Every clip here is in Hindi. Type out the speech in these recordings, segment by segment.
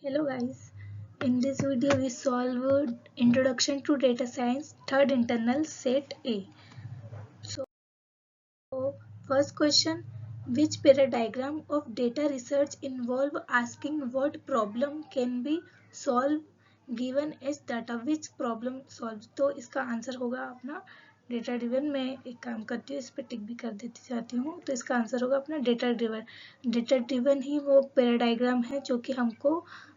Hello guys, in this video we solve Introduction to Data Science third internal set A. So first question, which paradigm of data research involve asking what problem can be solved given as data, which problem solve? तो इसका आंसर होगा अपना डेटा ड्रिवन। मैं एक काम करती हूँ, इस पर टिक भी कर देती जाती हूँ, तो इसका आंसर होगा अपना डेटा ड्रिवन। डेटा ड्रिवन ही वो पैराडाइग्राम है जो कि हमको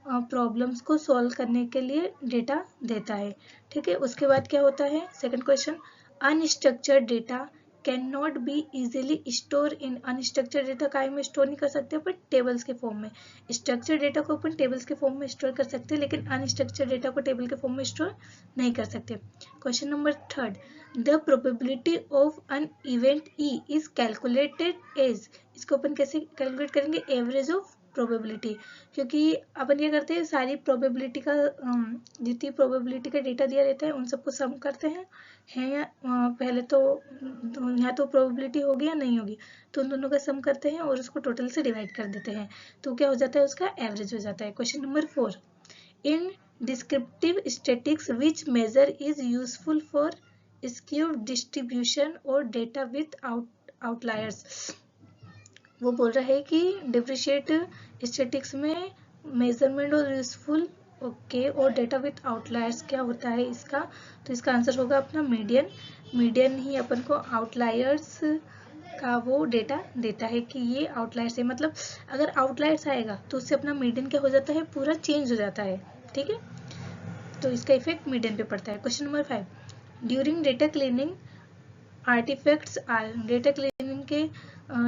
प्रॉब्लम्स को सॉल्व करने के लिए डेटा देता है। ठीक है, उसके बाद क्या होता है second question, unstructured data can not be easily store in. Unstructured data काय में स्टोर नहीं कर सकते अपन, टेबल्स के फॉर्म में। स्ट्रक्चर्ड डेटा को अपन टेबल्स के फॉर्म में स्टोर कर सकते हैं, लेकिन अनस्ट्रक्चर्ड डेटा को टेबल के फॉर्म में स्टोर नहीं कर सकते। Question number third, the probability of an event E is calculated as. इसको अपन कैसे कैलकुलेट करेंगे, एवरेज ऑफ प्रोबेबिलिटी। क्योंकि अपन क्या करते हैं, सारी प्रोबेबिलिटी का जितनी प्रोबेबिलिटी का डेटा दिया रहता है उन सबको सम करते हैं, पहले तो या तो प्रोबेबिलिटी होगी या नहीं होगी, तो उन दोनों का सम करते हैं और उसको टोटल से डिवाइड कर देते हैं, तो क्या हो जाता है, उसका एवरेज हो जाता है। Question number 4, in descriptive statistics which major is useful for skewed distribution और डेटा विथ आउटलायर्स। वो बोल रहा है कि डिफरेंशिएट स्टैटिस्टिक्स में मेजरमेंट और यूजफुल ओके और डेटा विथ आउटलायर्स क्या होता है इसका, तो इसका आंसर होगा अपना मीडियन। मीडियन ही अपन को आउटलायर्स का वो डेटा देता है कि ये आउटलायर्स है, मतलब अगर आउटलायर्स आएगा तो उससे अपना मीडियन क्या हो जाता है, पूरा चेंज हो जाता है। ठीक है, तो इसका इफेक्ट मीडियन पे पड़ता है। Question number 5, during data cleaning artefacts are. Data cleaning के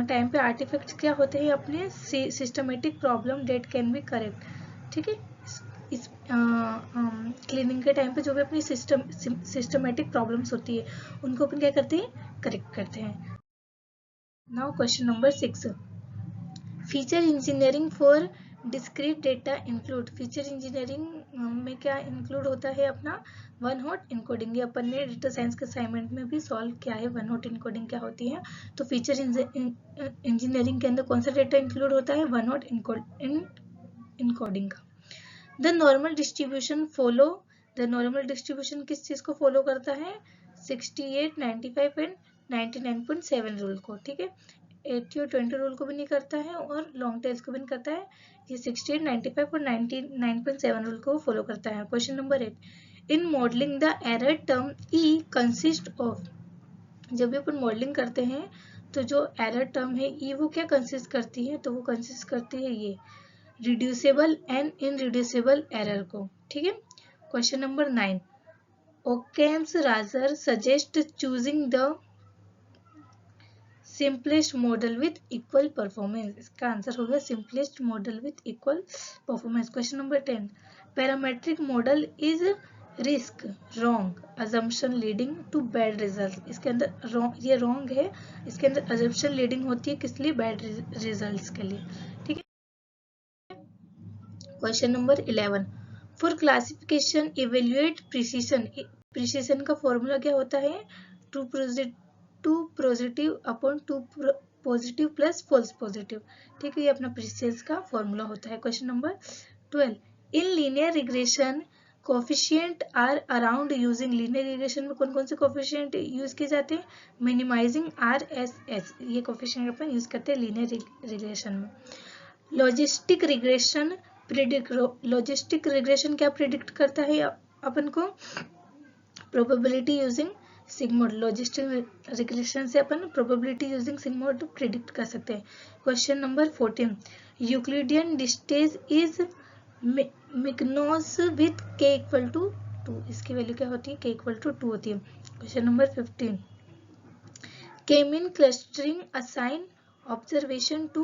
टाइम पे आर्टिफैक्ट्स क्या होते हैं, अपने systematic problem that can be correct. ठीक है, इस क्लीनिंग के टाइम पे जो भी अपनी सिस्टमेटिक प्रॉब्लम्स होती है उनको अपन क्या करते हैं, करेक्ट करते हैं। Now question number 6, feature engineering for discrete data include. Feature engineering में क्या इंक्लूड होता है, अपना वन हॉट इनकोडिंग। ये अपन ने डेटा साइंस के असाइनमेंट में भी सॉल्व किया है, वन हॉट इनकोडिंग क्या होती है। तो फीचर इंजीनियरिंग के अंदर कौन सा डेटा इंक्लूड होता है, वन हॉट इनकोडिंग का। The normal distribution follow. The normal distribution किस चीज को फॉलो करता है, 68, 95 एंड 99.7 रूल को। ठीक है, 80 और 20 रूल को भी नहीं करता है और लॉन्ग टेल्स को भी नहीं करता है, ये 68, 95 और 99.7 रूल को फॉलो करता है। Question number 8, in modelling the error term E consist of. जब भी अपन मॉडलिंग करते हैं तो जो एरर टर्म है ई वो क्या कंसिस्ट करती है, तो वो कंसिस्ट करती है ये रिड्यूसेबल एंड इनरिड्यूसेबल एरर को। ठीक है, question number 9, Occam's razor suggest choosing the simplest model with equal performance. इसका आंसर होगा simplest model with equal performance. Question number 10, parametric model is risk wrong assumption leading to bad result. इसके अंदर ये रॉन्ग है, इसके अंदर अजम्पशन लीडिंग होती है किस लिए, बैड रिजल्ट्स के लिए। ठीक है, question number 11, for classification evaluate precision. Precision का फॉर्मूला क्या होता है, true positive upon true positive plus false positive. ठीक है, ये अपना प्रिसीजन का फॉर्मूला होता है। Question number 12, in linear regression coefficient are around using. Linear regression में कौन कौन से कोफिशिएंट यूज किए जाते हैं, मिनिमाइजिंग RSS, ये कोफिशिएंट अपन यूज करते हैं लीनियर रिग्रेशन में। लॉजिस्टिक रिग्रेशन लॉजिस्टिक रिग्रेशन क्या प्रिडिक्ट करता है अपन को, probability using sigmoid. Logistic regression से अपन प्रोबेबिलिटी यूजिंग सिग्मोड प्रिडिक्ट कर सकते हैं। Question number 14, Euclidean distance is Minkowski with k equal to 2। इसकी वैल्यू क्या होती है, k इक्वल टू 2 होती है। Question number 15, K mean clustering assign observation to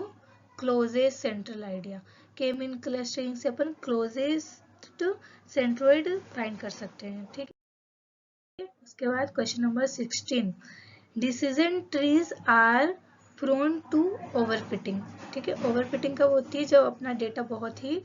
closest central idea. K mean clustering से अपन क्लोजेस्ट सेंट्रोइड फाइंड कर सकते हैं। ठीक है, उसके बाद question number 16, decision trees are prone to overfitting. ठीक है, ओवरफिटिंग कब होती है, जब अपना डेटा बहुत ही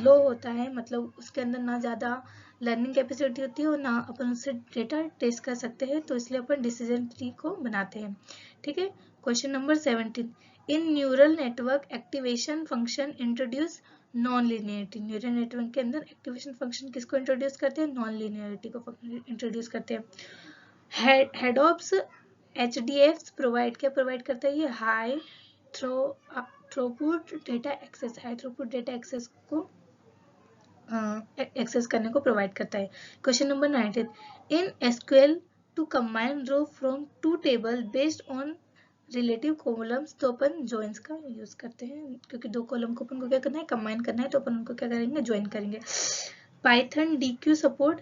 लो होता है, मतलब उसके अंदर ना ज्यादा लर्निंग कैपेसिटी होती है और ना अपन उससे डेटा टेस्ट कर सकते हैं, तो इसलिए अपन डिसीजन ट्री को बनाते हैं। ठीक है, question number 17, in neural network activation function introduce non linearity, neural network के अंदर एक्टिवेशन फंक्शन किसको इंट्रोड्यूस करते हैं, नॉन लीनियरिटी को इंट्रोड्यूस करते हैं। हेडॉप्स HDFs प्रोवाइड करता है, ये high throughput data access, high throughput data access को एक्सेस करने को प्रोवाइड करता है। Question number 19, in SQL to combine row from two table based on relative columns, तो अपन ज्वाइंस का यूज करते हैं, क्योंकि दो कॉलम को अपन को क्या करना है, कंबाइन करना है, तो अपन उनको क्या करेंगे, ज्वाइन करेंगे। Python DQ support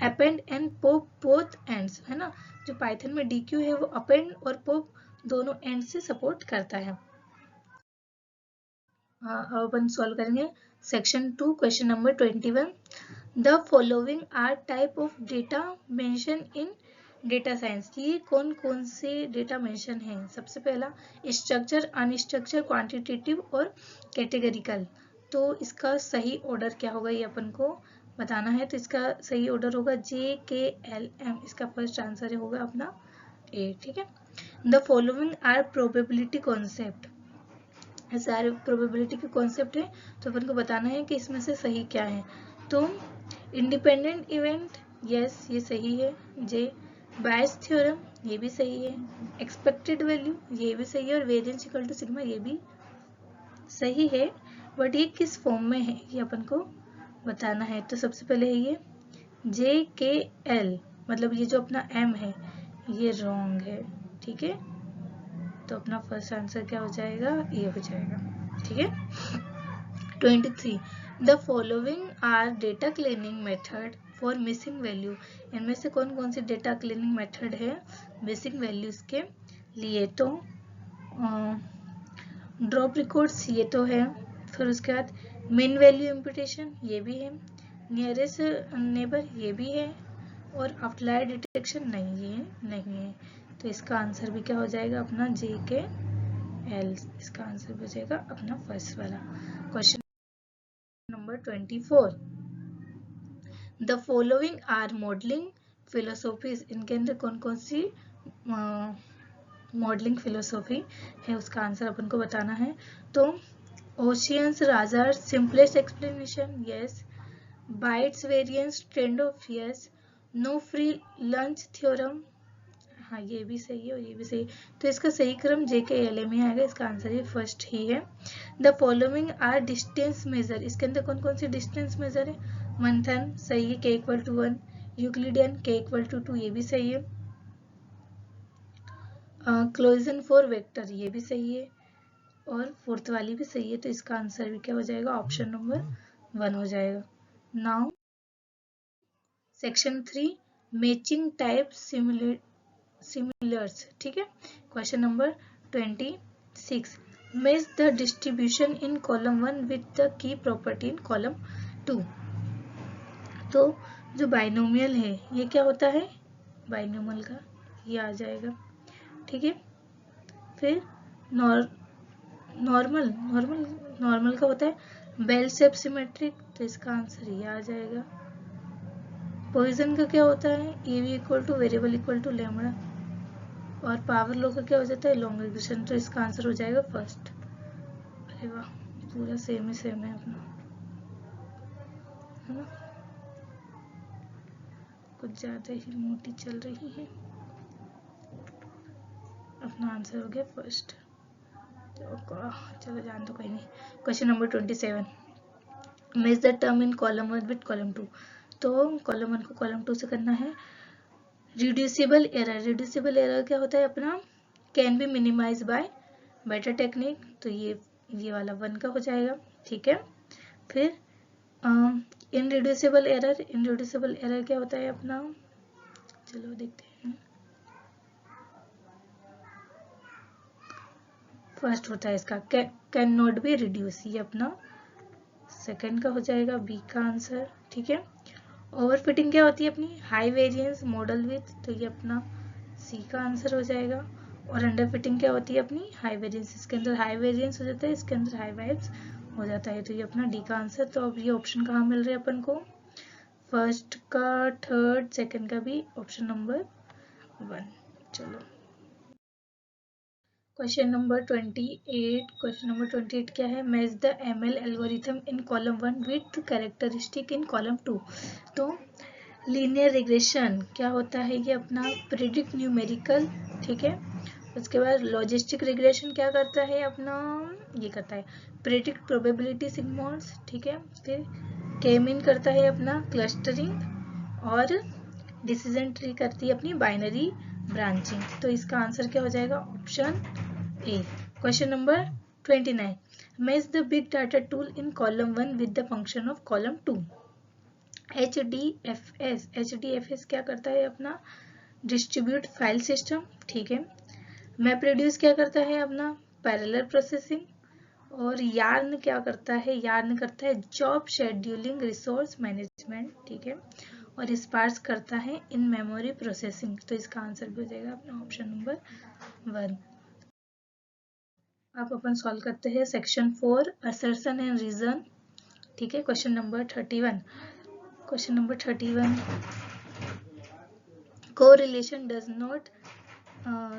append and pop both ends, है ना, जो पाइथन में DQ है वो अपेंड और पॉप दोनों एंड से सपोर्ट करता है। अब अपन सॉल्व करेंगे section 2 question number 21, the following are type of data mention in data science, ये कौन कौन से डेटा मेंशन है। सबसे पहला स्ट्रक्चर, अनस्ट्रक्चर, क्वांटिटेटिव और कैटेगरिकल। तो इसका सही ऑर्डर क्या होगा ये अपन को बताना है, तो इसका सही ऑर्डर होगा JKLM, इसका फर्स्ट आंसर होगा अपना A, ठीक है। The following are probability concept, सारे प्रोबेबिलिटी के कॉन्सेप्ट है, तो अपन को बताना है कि इसमें से सही क्या है। तो इंडिपेंडेंट इवेंट, यस ये सही है। जे बायस थ्योरम, ये भी सही है। एक्सपेक्टेड वैल्यू, ये भी सही है। और वेरिएंस इक्वल टू सिग्मा, ये भी सही है, बट ये किस फॉर्म में है ये अपन को बताना है। तो सबसे पहले है ये JKL, मतलब ये जो अपना M है ये रॉन्ग है, ठीक है, तो अपना फर्स्ट आंसर क्या हो जाएगा, ये हो जाएगा, ठीक है। 23, the following are data cleaning method for missing value, इनमें से कौन कौन सी डेटा क्लीनिंग मेथड है मिसिंग वैल्यूज के लिए। तो ड्रॉप रिकॉर्ड्स, ये तो है। फिर उसके बाद मीन वैल्यू इम्पुटेशन, ये भी है। नियरेस्ट नेबर, ये भी है। और आउटलायर डिटेक्शन, नहीं ये नहीं है। तो इसका आंसर भी क्या हो जाएगा अपना JKL, इसका आंसर हो जाएगा अपना फर्स्ट वाला। Question number 24, the following are modelling philosophies, इनके अंदर कौन कौन सी मॉडलिंग फिलोसॉफी है, उसका आंसर अपन को बताना है। तो oceans razor simplest explanation, yes. Bias variance trade off, yes. No free lunch theorem, हाँ ये भी सही है और ये भी सही है। तो इसका सही क्रम JKL में आएगा, इसका आंसर ये फर्स्ट ही है। The following are distance measure, इसके अंदर कौन कौन सी डिस्टेंस मेजर है। मंथन सही है, K=1। यूक्लिडियन K=2, ये भी सही है। क्लोजन फॉर वेक्टर, ये भी सही है। और फोर्थ वाली भी सही है, तो इसका आंसर भी क्या हो जाएगा, ऑप्शन नंबर 1 हो जाएगा। Now section 3, matching type similars, ठीक है। Question number 26, match the distribution in column 1 with the key property in column 2। तो जो बाइनोमियल है ये क्या होता है, बाइनोमियल का ये आ जाएगा, ठीक है। फिर नॉर्मल नॉर्मल नॉर्मल का होता है बेल शेप सिमेट्रिक, तो इसका आंसर ये आ जाएगा। पॉइजन का क्या होता है, EV= variable equal to lambda. और पावर लॉ का क्या हो जाता है, लॉन्ग रिग्रेशन, तो इसका आंसर हो जाएगा फर्स्ट। अरे वाह, पूरा सेम है अपना, है ना, कुछ ज्यादा ही मोटी चल रही है। अपना आंसर हो गया फर्स्ट, चलो जान दो कोई नहीं। Question number 27, match the term in column 1 with column 2। तो कॉलम 1 को कॉलम 2 से करना है। रिड्यूसिबल एरर, रिड्यूसिबल एरर क्या होता है अपना, can be minimise by better technique, तो ये वाला 1 का हो जाएगा, ठीक है। फिर इनरिड्यूसिबल एरर, इनरिड्यूसिबल एरर क्या होता है अपना, चलो देखते हैं। फर्स्ट होता है इसका कैन नॉट बी रिड्यूस, ये अपना सेकंड का हो जाएगा, बी का आंसर, ठीक है। ओवरफिटिंग क्या होती है अपनी, हाई वेरिएंस मॉडल विथ, तो ये अपना सी का आंसर हो जाएगा। और अंडर फिटिंग क्या होती है अपनी, हाई वेरिएंस, इसके अंदर हाई वेरिएंस हो जाता है, इसके अंदर हाई वाइब्स हो जाता है, तो ये अपना डी का आंसर। तो अब ये ऑप्शन कहाँ मिल रहे हैं अपन को, फर्स्ट का, थर्ड, सेकंड का भी, ऑप्शन नंबर 1। चलो क्वेश्चन नंबर 28 क्या है? Match the ML algorithm in column 1 with characteristic in column 2। तो लीनियर रिग्रेशन क्या होता है? ये अपना प्रिडिक्ट न्यूमेरिकल, ठीक है। उसके बाद लॉजिस्टिक रिग्रेशन क्या करता है? अपना ये करता है प्रिडिक्ट प्रोबेबिलिटी सिग्मोइड्स, ठीक है। फिर के मीन करता है अपना क्लस्टरिंग, और डिसीजन ट्री करती है अपनी बाइनरी ब्रांचिंग। तो इसका आंसर क्या हो जाएगा? Option A. Question number 29, match the big data tool in column 1 with the function of column 2। HDFS क्या करता है? अपना डिस्ट्रीब्यूट फाइल सिस्टम, ठीक है। मैप रिड्यूस क्या करता है? अपना पैरेलल प्रोसेसिंग। और यार्न क्या करता है? यार्न करता है जॉब शेड्यूलिंग, रिसोर्स मैनेजमेंट, ठीक है। और स्पार्स करता है इन मेमोरी प्रोसेसिंग। तो इसका आंसर भी हो जाएगा अपना ऑप्शन नंबर 1। आप अपन सॉल्व करते हैं सेक्शन 4 असर्शन एंड रीजन, ठीक है। Question number 31, correlation does not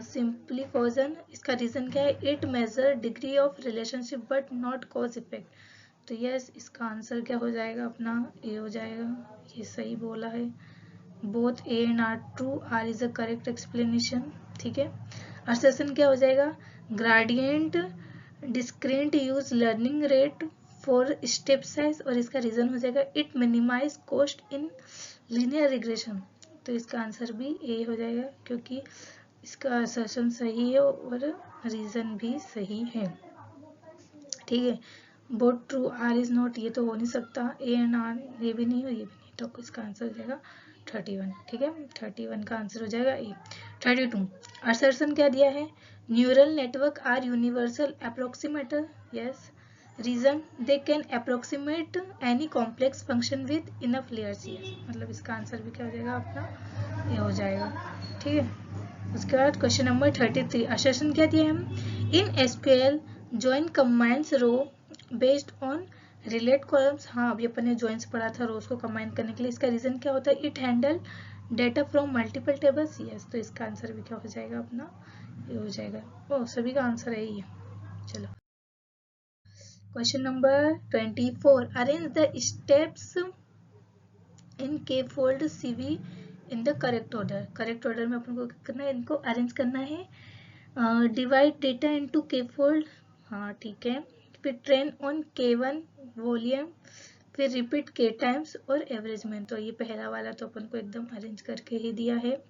simply causation. इसका रीजन क्या है? It measures degree of relationship but not cause effect. तो यस, इसका आंसर क्या हो जाएगा? अपना ए हो जाएगा। ये सही बोला है। Both A and R true, R is a correct explanation, ठीक है। असर्शन क्या हो जाएगा? Gradient discrete use learning rate for step size, और इसका रीजन हो जाएगा it minimise cost in linear regression. तो इसका आंसर भी ए हो जाएगा, क्योंकि इसका असर्शन सही है और रीजन भी सही है, ठीक है। Both true, R is not, ये तो हो नहीं सकता। ए एंड आर, ये भी नहीं और ये भी नहीं। तो इसका आंसर हो जाएगा 31, ठीक है। 31 का आंसर हो जाएगा ए। 32, असर्शन क्या दिया है? Neural network are universal approximator, yes. Reason, they can approximate any complex function with enough layers, yes. मतलब इसका आंसर भी क्या हो जाएगा? अपना ये हो जाएगा, ठीक है। उसके बाद क्वेश्चन नंबर 33, असर्शन क्या दिया है? हम in SQL join combines row based on relate columns. हाँ, अभी अपन ने ज्वाइंस पढ़ा था रोज को कंबाइन करने के लिए। इसका रीजन क्या होता है? It handle data from multiple tables, yes. तो इसका आंसर भी क्या हो जाएगा? अपना ये हो जाएगा। ओ, सभी का आंसर यही है। चलो, question number 24, arrange the steps in k fold CV in the correct order. Correct order में अपन को क्या करना है? इनको अरेंज करना है। डिवाइड डेटा इनटू के फोल्ड, हाँ ठीक है। फिर ट्रेन ऑन K1 वॉल्यूम, फिर रिपीट K टाइम्स और एवरेज में। तो ये पहला वाला तो अपन को एकदम अरेंज करके ही दिया है।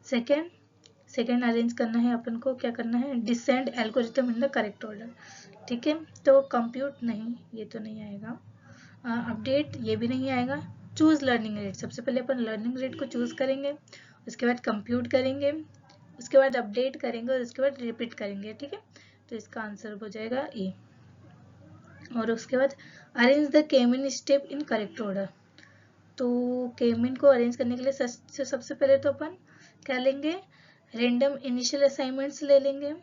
सेकेंड अरेंज करना है अपन को, क्या करना है? Descend algorithm in the correct order, ठीक है। तो कंप्यूट नहीं, ये तो नहीं आएगा। अपडेट, ये भी नहीं आएगा। चूज लर्निंग रेट, सबसे पहले अपन लर्निंग रेट को चूज करेंगे, उसके बाद कंप्यूट करेंगे, उसके बाद अपडेट करेंगे और उसके बाद रिपीट करेंगे, ठीक है। तो इसका आंसर हो जाएगा ए। और उसके बाद arrange the केमिन step in correct order. तो केमिन को अरेंज करने के लिए सबसे पहले तो अपन क्या लेंगे? रेंडम इनिशियल असाइनमेंट्स ले लेंगे।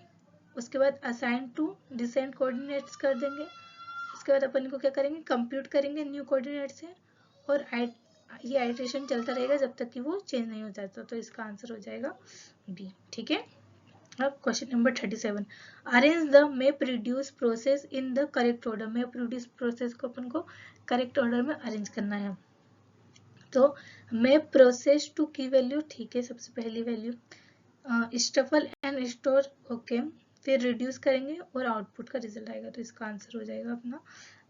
उसके बाद असाइन टू डिसेंट कोऑर्डिनेट्स कर देंगे। उसके बाद अपन को क्या करेंगे? कंप्यूट करेंगे न्यू कोऑर्डिनेट से, और ये आइटरेशन चलता रहेगा जब तक कि वो चेंज नहीं हो जाता। तो इसका आंसर हो जाएगा बी, ठीक है। अब question number 37, arrange the map reduce process in the correct order. Map reduce process को अपन को करेक्ट ऑर्डर में अरेंज करना है। तो map process to key value, ठीक है, सबसे पहली वैल्यू। Shuffle and store, okay. फिर रिड्यूस करेंगे और आउटपुट का रिजल्ट आएगा। तो इसका आंसर हो जाएगा अपना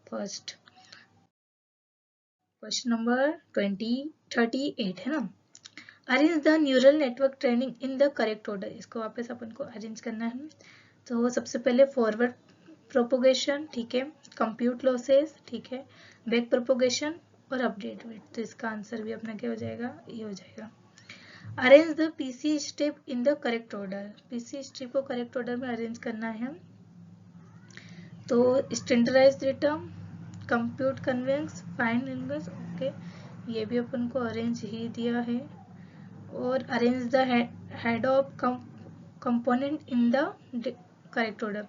फर्स्ट। क्वेश्चन नंबर 38 है ना। Arrange the neural network training in the correct order. इसको वापस अपन को अरेंज करना है। तो सबसे पहले फॉरवर्ड प्रोपोगेशन, ठीक है। कंप्यूट लॉसेस, ठीक है। बैक प्रोपोगेशन और अपडेट वेट। तो इसका आंसर भी अपना क्या हो जाएगा? ये हो जाएगा। Arrange the PC step in the correct order. PC step को करेक्ट ऑर्डर में अरेंज करना है। तो standardised return, compute covariance, find inverse, okay. ये भी अपन को अरेंज ही दिया है। और arrange the head of component in the correct order.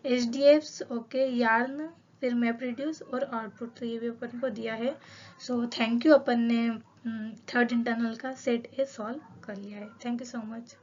HDFs, okay. Yarn, फिर मैप रिड्यूस और आउटपुट। तो ये भी अपन को दिया है। सो थैंक यू, अपन ने थर्ड इंटरनल का सेट ए सॉल्व कर लिया है। Thank you so much.